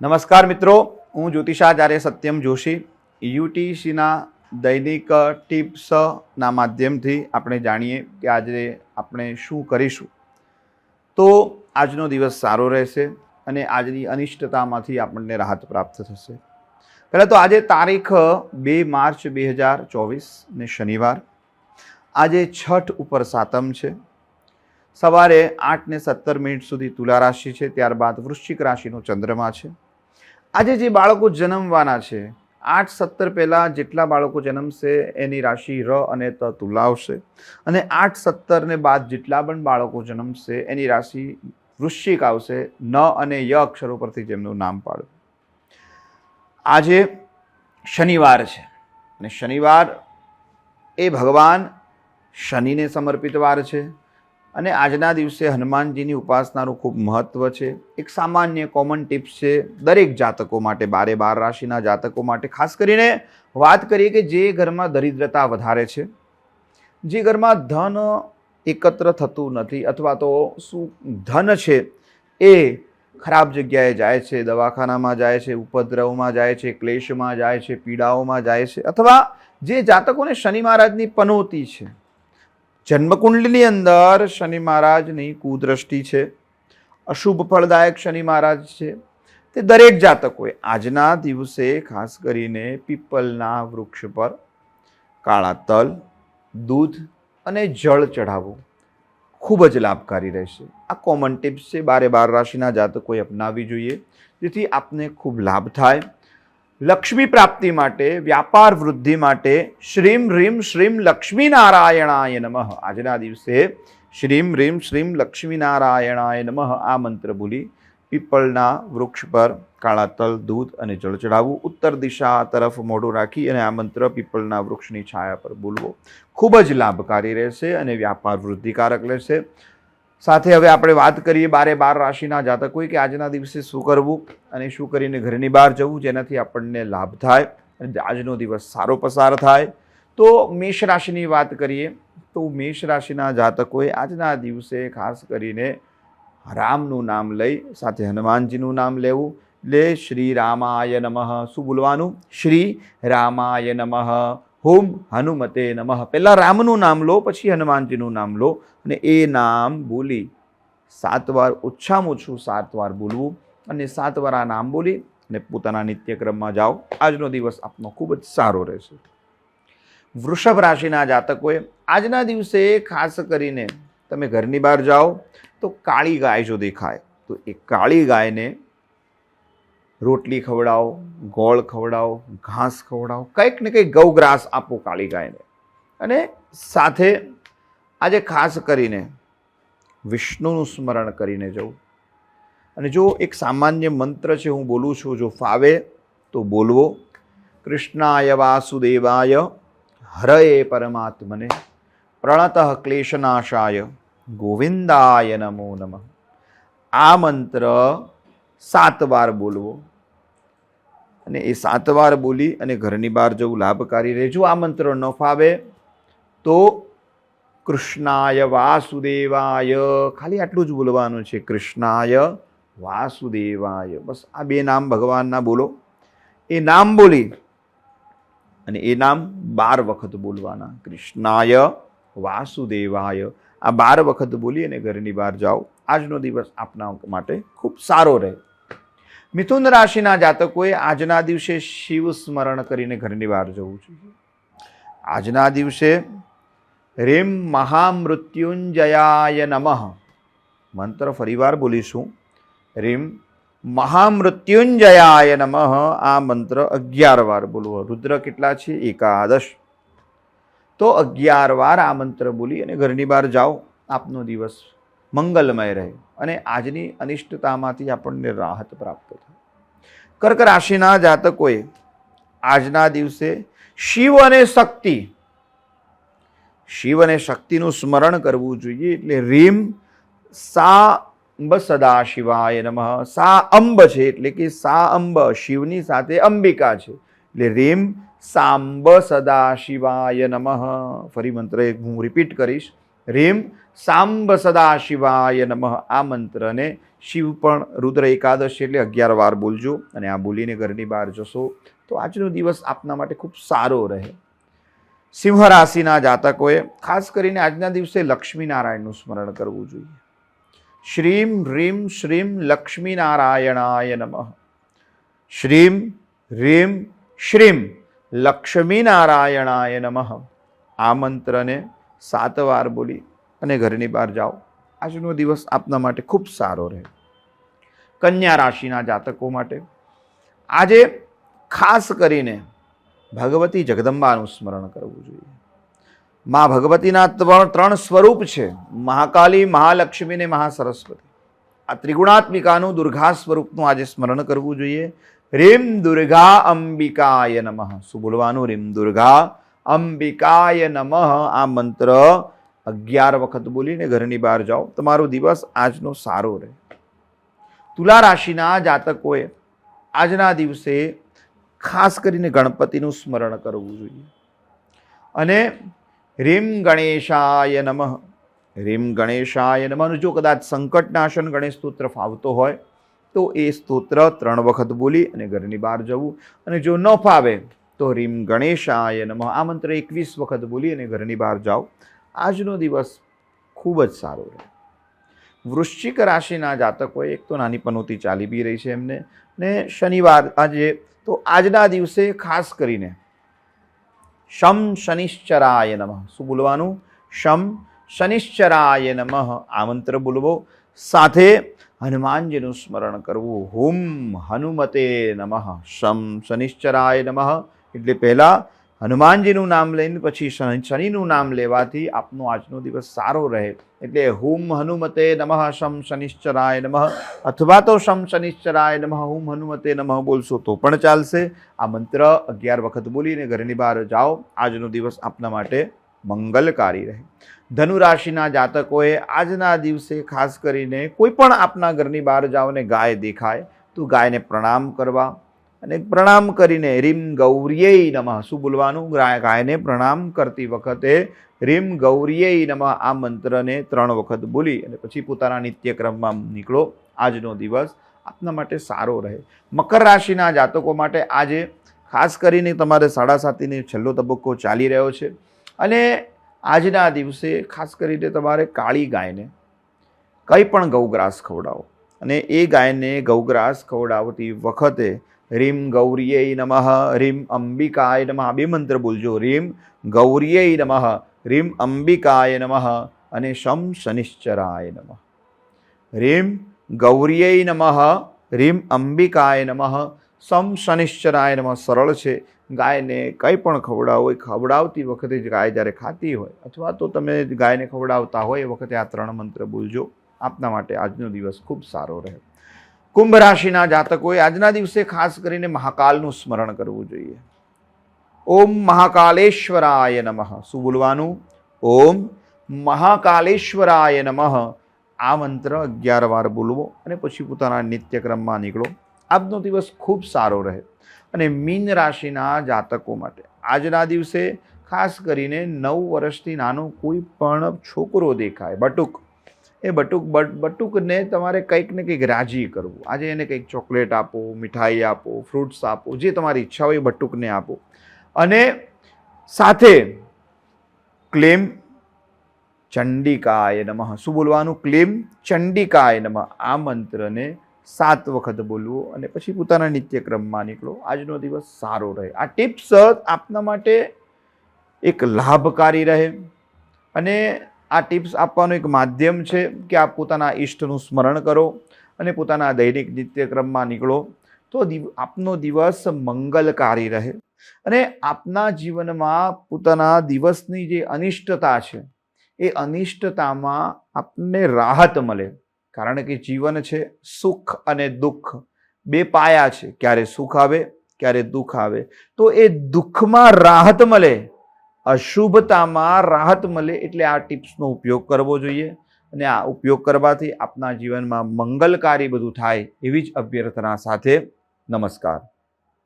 નમસ્કાર મિત્રો, હું જ્યોતિષાચાર્ય સત્યમ જોશી યુટીસીના દૈનિક ટિપ્સના માધ્યમથી આપણે જાણીએ કે આજે આપણે શું કરીશું તો આજનો દિવસ સારો રહેશે અને આજની અનિષ્ટતામાંથી આપણને રાહત પ્રાપ્ત થશે. પહેલાં તો આજે તારીખ 2 માર્ચ 2024 ને શનિવાર. આજે છઠ ઉપર સાતમ છે. સવારે 8:17 સુધી તુલા રાશિ છે, ત્યારબાદ વૃશ્ચિક રાશિનો ચંદ્રમા છે. આજે જે બાળકો જન્મવાના છે 8:17 પહેલાં જેટલા બાળકો જન્મશે એની રાશિ ર અને ત તુલા આવશે અને 8:17 ને બાદ જેટલા પણ બાળકો જન્મશે એની રાશિ વૃશ્ચિક આવશે. ન અને ય અક્ષરો પરથી જેમનું નામ પાડવું. આજે શનિવાર છે અને શનિવાર એ ભગવાન શનિને સમર્પિત વાર છે અને આજના દિવસે હનુમાનજીની ઉપાસનાનું ખૂબ મહત્ત્વ છે. એક સામાન્ય કોમન ટિપ્સ છે દરેક જાતકો માટે, 12 રાશિના જાતકો માટે. ખાસ કરીને વાત કરીએ કે જે ઘરમાં દરિદ્રતા વધારે છે, જે ઘરમાં ધન એકત્ર થતું નથી અથવા તો શું ધન છે એ ખરાબ જગ્યાએ જાય છે, દવાખાનામાં જાય છે, ઉપદ્રવમાં જાય છે, ક્લેશમાં જાય છે, પીડાઓમાં જાય છે, અથવા જે જાતકોને શનિ મહારાજની પનોતી છે, જન્મકુંડલીની અંદર શનિ મહારાજની કુદ્રષ્ટિ છે, અશુભ ફળદાયક શનિ મહારાજ છે, તે દરેક જાતકોએ આજના દિવસે ખાસ કરીને પીપલના વૃક્ષ પર કાળા તલ, દૂધ અને જળ ચઢાવવું ખૂબ જ લાભકારી રહેશે. આ કોમન ટિપ્સ છે, 12 રાશિના જાતકોએ અપનાવવી જોઈએ જેથી આપને ખૂબ લાભ થાય. લક્ષ્મી પ્રાપ્તિ માટે, વ્યાપાર વૃદ્ધિ માટે શ્રીમ રીમ શ્રીમ લક્ષ્મીનારાયણાય નમઃ. આજના દિવસે શ્રીમ રીમ શ્રીમ લક્ષ્મીનારાયણાય નમઃ આ મંત્ર બોલી પીપળના વૃક્ષ પર કાળા તલ, દૂધ અને જળ ચઢાવવું. ઉત્તર દિશા તરફ મોઢું રાખી અને આ મંત્ર પીપળના વૃક્ષની છાયા પર બોલવો ખૂબ જ લાભકારી રહેશે અને વ્યાપાર વૃદ્ધિકારક રહેશે. સાથે હવે આપણે વાત કરીએ 12 રાશિના જાતકોએ કે આજના દિવસે શું કરવું અને શું કરીને ઘરની બહાર જવું જેનાથી આપણને લાભ થાય અને આજનો દિવસ સારો પસાર થાય. તો મેષ રાશિની વાત કરીએ તો મેષ રાશિના જાતકોએ આજના દિવસે ખાસ કરીને રામનું નામ લઈ સાથે હનુમાનજીનું નામ લેવું. એટલે શ્રી રામાય નમઃ. શું બોલવાનું? શ્રી રામાય નમઃ, હોમ હનુમતે નમઃ. પહેલાં રામનું નામ લો, પછી હનુમાનજીનું નામ લો અને એ નામ બોલી 7 વાર, ઓછામાં ઓછું 7 વાર બોલવું અને 7 વાર આ નામ બોલી અને પોતાના નિત્યક્રમમાં જાઓ. આજનો દિવસ આપનો ખૂબ જ સારો રહેશે. વૃષભ રાશિના જાતકોએ આજના દિવસે ખાસ કરીને તમે ઘરની બહાર જાઓ તો કાળી ગાય જો દેખાય તો એ કાળી ગાયને રોટલી ખવડાવો, ગોળ ખવડાવો, ઘાસ ખવડાવો, કંઈક ને કંઈક ગૌગ્રાસ આપો કાળી ગાયને. અને સાથે આજે ખાસ કરીને વિષ્ણુનું સ્મરણ કરીને જવું. અને જો એક સામાન્ય મંત્ર છે હું બોલું છું, જો ફાવે તો બોલવો. કૃષ્ણાય વાસુદેવાય હરયે પરમાત્મને પ્રણતઃ ક્લેશનાશાય ગોવિંદાય નમો નમઃ. આ મંત્ર 7 વાર બોલવો અને એ 7 વાર બોલી અને ઘરની બહાર જવું લાભકારી રહે. જો આ મંત્ર ન ફાવે તો કૃષ્ણાય વાસુદેવાય, ખાલી આટલું જ બોલવાનું છે, કૃષ્ણાય વાસુદેવાય. બસ આ 2 નામ ભગવાનના બોલો. એ નામ બોલી અને એ નામ 12 વખત બોલવાના. કૃષ્ણાય વાસુદેવાય આ 12 વખત બોલી અને ઘરની બહાર જાઓ. આજનો દિવસ આપના માટે ખૂબ સારો રહે. મિથુન રાશિના જાતકોએ આજના દિવસે શિવ સ્મરણ કરીને ઘરની બહાર જવું જોઈએ. આજના દિવસે રેમ મહામૃત્યુંજયાય નમઃ મંત્ર ફરીવાર બોલીશું. રેમ મહામૃત્યુંજયાય નમઃ આ મંત્ર 11 વાર બોલવો. રુદ્ર કેટલા છે? 11. તો 11 વાર આ મંત્ર બોલી અને ઘરની બહાર જાઓ. આપનો દિવસ મંગલમય રહે અને આજની અનિષ્ટતામાંથી આપણને રાહત પ્રાપ્ત થાય. કર્ક રાશિના જાતકોએ આજના દિવસે શિવ અને શક્તિનું સ્મરણ કરવું જોઈએ. એટલે રીમ સાંબ સદા શિવાય નમઃ. સા અંબ છે એટલે કે સા અંબ શિવની સાથે અંબિકા છે એટલે રીમ સાંબ સદા શિવાય નમઃ. ફરી મંત્ર હું રિપીટ કરીશ. રીમ સાંબ સદા શિવાય નમઃ. આ મંત્રને શિવ પણ રુદ્ર એકાદશી એટલે 11 વાર બોલજો અને આ બોલીને ઘરની બહાર જશો તો આજનો દિવસ આપના માટે ખૂબ સારો રહે. સિંહ રાશિના જાતકોએ ખાસ કરીને આજના દિવસે લક્ષ્મીનારાયણનું સ્મરણ કરવું જોઈએ. શ્રીમ હ્રીમ શ્રીમ લક્ષ્મીનારાયણાય નમઃ. શ્રીમ હ્રીમ શ્રીમ લક્ષ્મીનારાયણાય નમઃ. આ મંત્રને 7 વાર બોલી અને ઘરની બહાર જાઓ. આજનો દિવસ આપના માટે ખૂબ સારો રહે. કન્યા રાશિના જાતકો માટે આજે ખાસ કરીને ભગવતી જગદંબાનું સ્મરણ કરવું જોઈએ. મા ભગવતીના 3 સ્વરૂપ છે, મહાકાલી, મહાલક્ષ્મી ને મહાસરસ્વતી. આ ત્રિગુણાત્મિકાનું દુર્ગા સ્વરૂપનું આજે સ્મરણ કરવું જોઈએ. રીમ દુર્ગા અંબિકાય નમઃ. શું બોલવાનું? રીમ દુર્ગા અંબિકાય નમઃ. આ મંત્ર 11 વખત બોલીને ઘરની બહાર જાઓ. તમારો દિવસ આજનો સારો રહે. તુલા રાશિના જાતકોએ આજના દિવસે ખાસ કરીને ગણપતિનું સ્મરણ કરવું જોઈએ અને રીમ ગણેશાય નમઃ. રીમ ગણેશાય નમઃ. જો કદાચ સંકટનાશન ગણેશ સ્તોત્ર ફાવતો હોય તો એ સ્તોત્ર 3 વખત બોલી અને ઘરની બહાર જવું, અને જો ન ફાવે તો રીમ ગણેશાય નમઃ આ મંત્ર 21 વખત બોલી અને ઘરની બહાર જાઓ. આજનો દિવસ ખૂબ જ સારો રહે. વૃશ્ચિક રાશિના જાતકોએ એક તો નાની પનોતી ચાલી બી રહી છે એમને, ને શનિવાર આજે, તો આજના દિવસે ખાસ કરીને શમ શનિશ્ચરાય નમઃ. શું બોલવાનું? શમ શનિશ્ચરાય નમઃ આ મંત્ર બોલવો. સાથે હનુમાનજીનું સ્મરણ કરવું. હુમ હનુમતે નમઃ. શમ શનિશ્ચરાય નમઃ એટલે પહેલા હનુમાનજીનું નામ લઈને પછી શનિનું નામ લેવાથી આપનો આજનો દિવસ સારો રહે. એટલે હુમ હનુમતે નમઃ શમ શનિશ્ચરાય નમઃ, અથવા તો શમ શનિશ્ચરાય નમઃ હુમ હનુમતે નમઃ બોલશો તો પણ ચાલશે. આ મંત્ર 11 વખત બોલીને ઘરની બહાર જાઓ. આજનો દિવસ આપના માટે મંગલકારી રહે. ધનુ રાશિના જાતકોએ આજના દિવસે ખાસ કરીને કોઈ પણ આપના ઘરની બહાર જાઓ ને ગાય દેખાય તો ગાયને પ્રણામ કરવા અને પ્રણામ કરીને રીમ ગૌરીય નમઃ. શું બોલવાનું? ગાયને પ્રણામ કરતી વખતે રીમ ગૌરીય નમઃ આ મંત્રને 3 વખત બોલી અને પછી પોતાના નિત્યક્રમમાં નીકળો. આજનો દિવસ આપના માટે સારો રહે. મકર રાશિના જાતકો માટે આજે ખાસ કરીને તમારે 7.5 છેલ્લો તબક્કો ચાલી રહ્યો છે અને આજના દિવસે ખાસ કરીને તમારે કાળી ગાયને કંઈ પણ ગૌગ્રાસ ખવડાવો અને એ ગાયને ગૌગ્રાસ ખવડાવતી વખતે રીમ ગૌરીય નમઃ રીમ અંબિકાય નમઃ 2 મંત્ર બોલજો. રીમ ગૌરીય નમઃ રીમ અંબિકાય નમઃ અને શમ શનિશ્ચરાય નમઃ. રીમ ગૌરીય નમઃ રીમ અંબિકાય નમઃ શમ શનિશ્ચરાય નમઃ. સરળ છે. ગાયને કંઈ પણ ખવડાવો, ખવડાવતી વખતે જ ગાય જ્યારે ખાતી હોય અથવા તો તમે ગાયને ખવડાવતા હોય એ વખતે આ 3 મંત્ર બોલજો. આપના માટે આજનો દિવસ ખૂબ સારો રહે. કુંભ રાશિના જાતકોએ આજના દિવસે ખાસ કરીને મહાકાલનું સ્મરણ કરવું જોઈએ. ઓમ મહાકાલેશ્વરાય નમઃ. શું બોલવાનું? ઓમ મહાકાલેશ્વરાય નમઃ આ મંત્ર 11 વાર બોલવો અને પછી પોતાના નિત્યક્રમમાં નીકળો. આજનો દિવસ ખૂબ સારો રહે. અને મીન રાશિના જાતકો માટે આજના દિવસે ખાસ કરીને 9 વર્ષથી નાનો કોઈ પણ છોકરો દેખાય, બટુક, એ બટુકને તમારે કંઈક ને કંઈક રાજી કરવું. આજે એને કંઈક ચોકલેટ આપો, મીઠાઈ આપો, ફ્રૂટ્સ આપો, જે તમારી ઈચ્છા હોય એ બટુકને આપો. અને સાથે ક્લેમ ચંડિકાય નમઃ. શું બોલવાનું? ક્લેમ ચંડિકાય નમઃ આ મંત્રને 7 વખત બોલવો અને પછી પોતાના નિત્યક્રમમાં નીકળો. આજનો દિવસ સારો રહે. આ ટિપ્સ આપના માટે એક લાભકારી રહે અને આ ટિપ્સ આપવાનું એક માધ્યમ છે કે આપ પોતાના ઈષ્ટનું સ્મરણ કરો અને પોતાના દૈનિક નિત્યક્રમમાં નીકળો તો આપનો દિવસ મંગલકારી રહે અને આપના જીવનમાં પોતાના દિવસની જે અનિષ્ટતા છે એ અનિષ્ટતામાં આપને રાહત મળે. કારણ કે જીવન છે સુખ અને દુઃખ, 2 પાયા છે. ક્યારે સુખ આવે, ક્યારે દુઃખ આવે. તો એ દુઃખમાં રાહત મળે, અશુભતામાં રાહત મળે. એટલે આ ટિપ્સનો ઉપયોગ કરવો જોઈએ અને આ ઉપયોગ કરવાથી આપના જીવનમાં મંગલકારી બધું થાય એવી જ અભ્યર્થના સાથે નમસ્કાર.